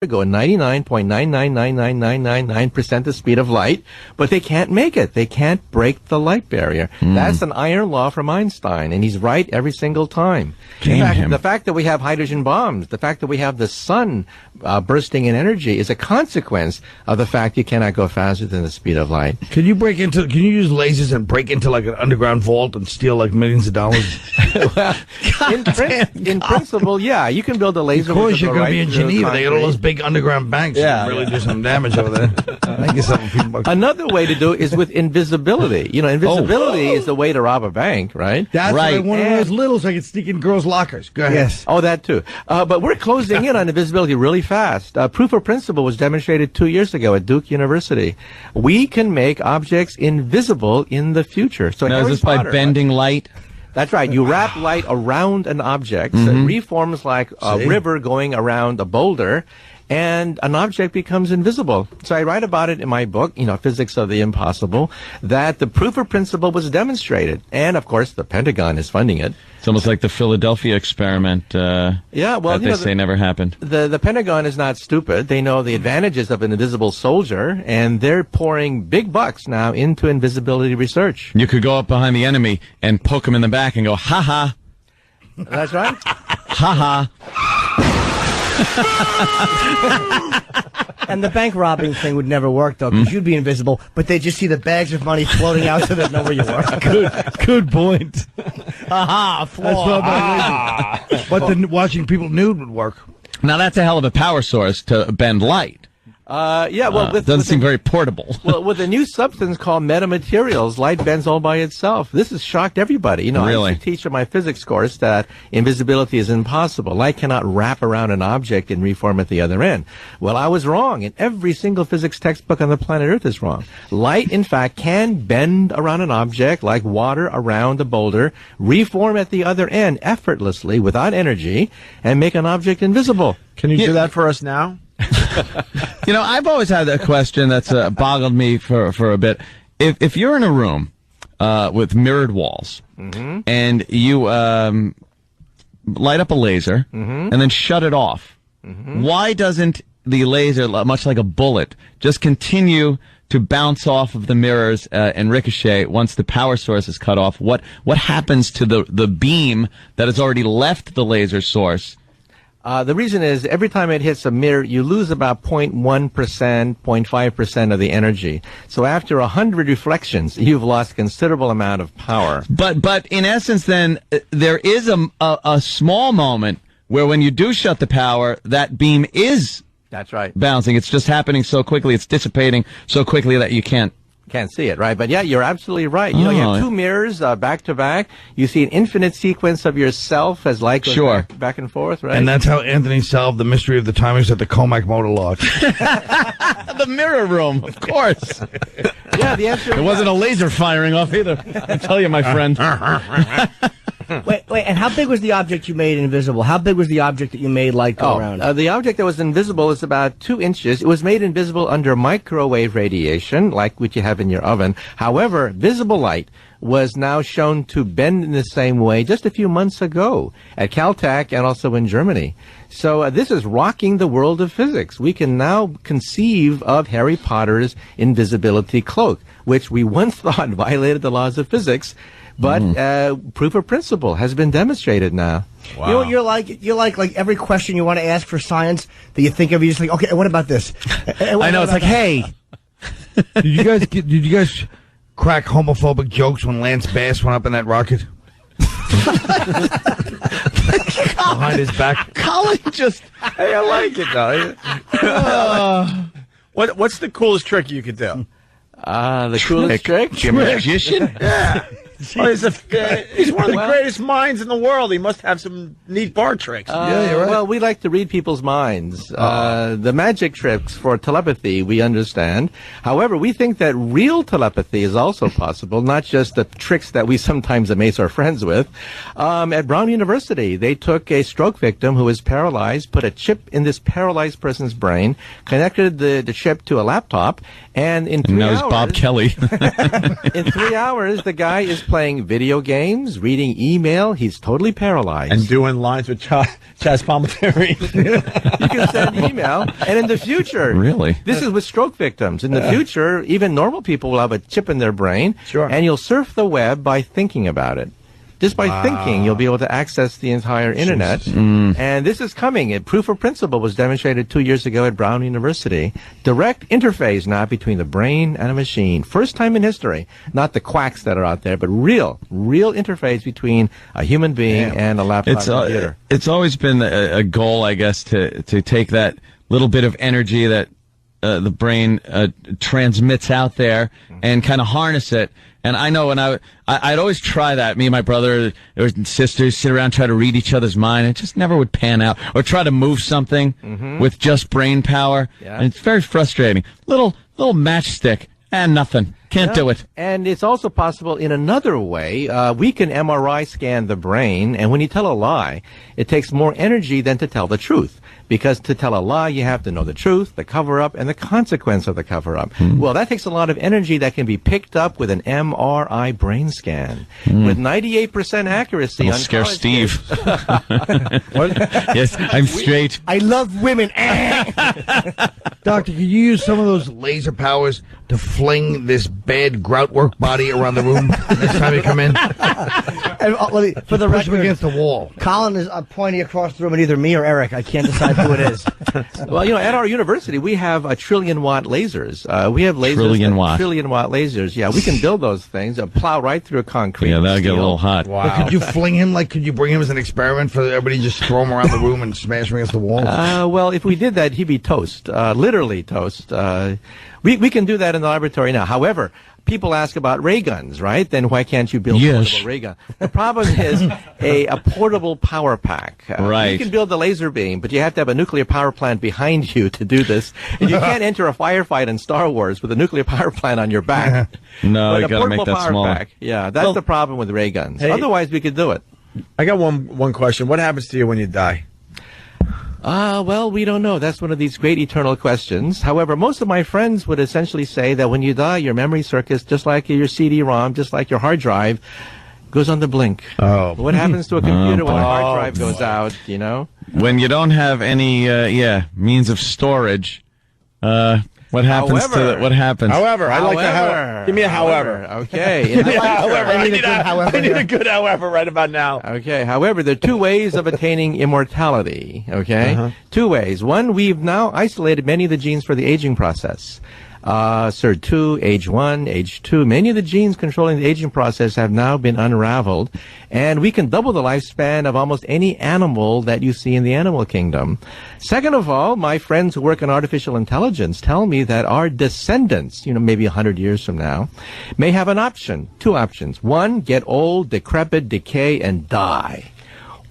go at 99.9999999% the speed of light, but they can't make it. They can't break the light barrier. That's an iron law from Einstein, and he's right every single time. The fact that we have hydrogen bombs, the fact that we have the sun bursting in energy is a consequence of the fact you cannot go faster than the speed of light. Can you use lasers and break into like an underground vault and steal like millions of dollars? Well, in principle, yeah, you can build a laser. Of course, you're going to be in Geneva. They got all those big underground banks. Yeah, really do some damage over there. Another way to do it is with invisibility. You know, invisibility is the way to rob a bank, right? That's right. One of those little so I can sneak in girls' lockers. Go ahead. Yes. Oh, that too. But we're closing in on invisibility really fast. Proof of principle was demonstrated 2 years ago at Duke University. We can make objects invisible in the future. So now, is this by bending light? That's right. You wrap light around an object, so it reforms like a river going around a boulder, and an object becomes invisible. So I write about it in my book, Physics of the Impossible, that the proof of principle was demonstrated. And, of course, the Pentagon is funding it. It's almost like the Philadelphia experiment that they say never happened. The Pentagon is not stupid. They know the advantages of an invisible soldier, and they're pouring big bucks now into invisibility research. You could go up behind the enemy and poke him in the back and go, ha-ha. That's right. Ha-ha. And the bank robbing thing would never work, though, because you'd be invisible, but they'd just see the bags of money floating out so they'd know where you were. Good point. Aha, flaw. But watching people nude would work. Now, that's a hell of a power source to bend light. Doesn't seem very portable. Well, with a new substance called metamaterials, light bends all by itself. This has shocked everybody. Really? I used to teach in my physics course that invisibility is impossible. Light cannot wrap around an object and reform at the other end. Well, I was wrong, and every single physics textbook on the planet Earth is wrong. Light, in fact, can bend around an object like water around a boulder, reform at the other end effortlessly without energy, and make an object invisible. Can you do that for us now? I've always had a question that's boggled me for a bit. If you're in a room with mirrored walls and you light up a laser and then shut it off, why doesn't the laser, much like a bullet, just continue to bounce off of the mirrors and ricochet once the power source is cut off? What happens to the beam that has already left the laser source? The reason is every time it hits a mirror, you lose about 0.1%, 0.5% of the energy. So after 100 reflections, you've lost considerable amount of power. But in essence, then, there is a small moment where when you do shut the power, that beam is bouncing. It's just happening so quickly. It's dissipating so quickly that you can't see it, right? But yeah, you're absolutely right. You have two mirrors back to back. You see an infinite sequence of yourself as light goes back and forth, right? And that's how Anthony solved the mystery of the timers at the Comac motor lodge. The mirror room, of course. Yeah, the answer. It wasn't a laser firing off either. I tell you, my friend. Wait, and how big was the object you made invisible? How big was the object that you made light go around? The object that was invisible is about 2 inches. It was made invisible under microwave radiation, like what you have in your oven. However, visible light was now shown to bend in the same way just a few months ago at Caltech and also in Germany. So this is rocking the world of physics. We can now conceive of Harry Potter's invisibility cloak, which we once thought violated the laws of physics. But proof of principle has been demonstrated now. Wow. You know what you're like every question you want to ask for science that you think of, you just like, okay, what about this? I know, it's like, hey. Did you guys crack homophobic jokes when Lance Bass went up in that rocket? Behind his back. Colin just... Hey, I like it, though. What's the coolest trick you could do? The coolest trick? You're a magician? Yeah. He's one of the greatest minds in the world. He must have some neat bar tricks. Yeah, you're right. Well, we like to read people's minds. The magic tricks for telepathy, we understand. However, we think that real telepathy is also possible, not just the tricks that we sometimes amaze our friends with. At Brown University, they took a stroke victim who was paralyzed, put a chip in this paralyzed person's brain, connected the chip to a laptop, and in 3 hours... Bob Kelly. In 3 hours, the guy is playing video games, reading email. He's totally paralyzed. And doing lines with Chaz Palminteri. You can send email. And in the future, Really? this is with stroke victims. In the future, even normal people will have a chip in their brain. Sure. And you'll surf the web by thinking about it. Just by thinking, you'll be able to access the entire internet. And this is coming. A proof of principle was demonstrated 2 years ago at Brown University. Direct interface now between the brain and a machine. First time in history. Not the quacks that are out there, but real interface between a human being and a laptop computer. It's always been a goal, I guess, to take that little bit of energy that the brain transmits out there and kind of harness it. And I know when I'd always try that. Me and my brother or sisters sit around, try to read each other's mind. It just never would pan out. Or try to move something with just brain power. Yeah. And it's very frustrating. Little matchstick and nothing. Can't do it. And it's also possible in another way. We can MRI scan the brain, and when you tell a lie, it takes more energy than to tell the truth. Because to tell a lie, you have to know the truth, the cover-up, and the consequence of the cover-up. Well, that takes a lot of energy that can be picked up with an MRI brain scan. With 98% accuracy. It'll on scare college Steve. kids. Yes, I'm straight. I love women. Doctor, could you use some of those laser powers to fling this bad groutwork body around the room next time you come in? And, for the Push him record, against the wall. Colin is pointing across the room at either me or Eric. I can't decide who it is. Well, at our university, we have a trillion-watt lasers. We have lasers. Trillion-watt lasers. Yeah, we can build those things, plow right through concrete. Yeah, that'll get a steel. little hot. But could you fling him? Could you bring him as an experiment for everybody? Just throw him around the room and smash him against the wall? Well, if we did that, he'd be toast. Literally toast. We can do that in the laboratory now. However, people ask about ray guns, right? Then why can't you build a portable ray gun? The problem is a portable power pack. Right. You can build the laser beam, but you have to have a nuclear power plant behind you to do this. And you can't enter a firefight in Star Wars with a nuclear power plant on your back. No, But you a got to make portable that power smaller. pack, yeah, that's the problem with ray guns. Hey. Otherwise, we could do it. I got one question. What happens to you when you die? Well, we don't know. That's one of these great eternal questions. However, most of my friends would essentially say that when you die, your memory circuits, just like your CD-ROM, just like your hard drive, goes on the blink. Oh. What happens to a computer when a hard drive goes out, When you don't have any, means of storage, what happens what happens? However, I like the give me a however. Okay. However, I need however. a good however right about now. Okay. However, there are two ways of attaining immortality. Okay. Two ways. One, we've now isolated many of the genes for the aging process. SIRT2, age 1, age 2. Many of the genes controlling the aging process have now been unraveled, and we can double the lifespan of almost any animal that you see in the animal kingdom. Second of all, my friends who work in artificial intelligence tell me that our descendants, maybe 100 years from now, may have an option, two options. One, get old, decrepit, decay, and die.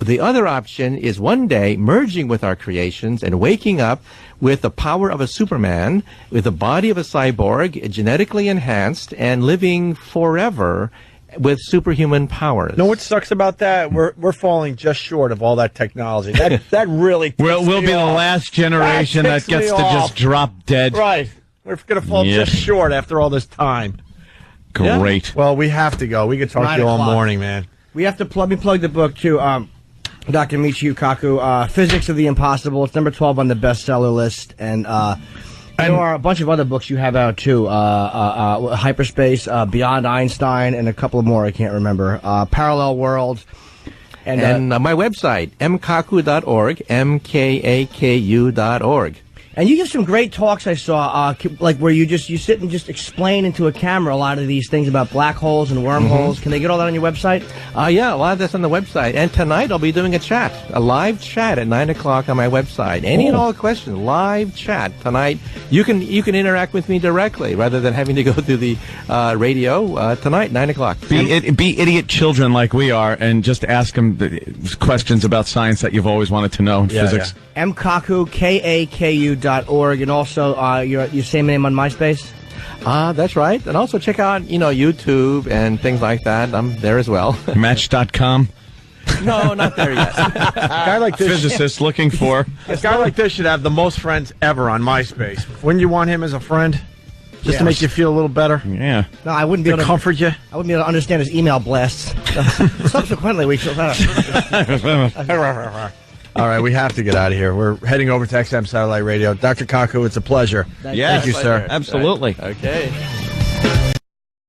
The other option is one day merging with our creations and waking up with the power of a Superman, with the body of a cyborg, genetically enhanced, and living forever with superhuman powers. Know what sucks about that? We're falling just short of all that technology. That really We'll be the last generation that gets to just drop dead. Right. We're going to fall just short after all this time. Great. Well, we have to go. We could talk to you all 9 o'clock. morning, man. We have to plug the book too. Dr. Michio Kaku, Physics of the Impossible. It's number 12 on the bestseller list, and there are a bunch of other books you have out too. Hyperspace, Beyond Einstein, and a couple more I can't remember. Parallel Worlds, and my website, mkaku.org, mkaku.org. And you give some great talks I saw, like where you sit and just explain into a camera a lot of these things about black holes and wormholes. Can they get all that on your website? Yeah, a lot of that's on the website. And tonight I'll be doing a live chat at 9 o'clock on my website. Any and all questions, live chat tonight. You can interact with me directly rather than having to go through the radio tonight, 9 o'clock. Be idiot children like we are and just ask them questions about science that you've always wanted to know in physics. Yeah. Mkaku, KAKU.org, and also your same name on MySpace? That's right. And also check out, YouTube and things like that. I'm there as well. Match.com. No, not there yet. A guy like this, Physicist looking for. a guy like this should have the most friends ever on MySpace. Wouldn't you want him as a friend? Just to make you feel a little better. Yeah. No, I wouldn't be To able to comfort you. I wouldn't be able to understand his email blasts. Subsequently, we shall. All right, we have to get out of here. We're heading over to XM Satellite Radio. Dr. Kaku, it's a pleasure. Yeah. Thank you, sir. Absolutely. Okay.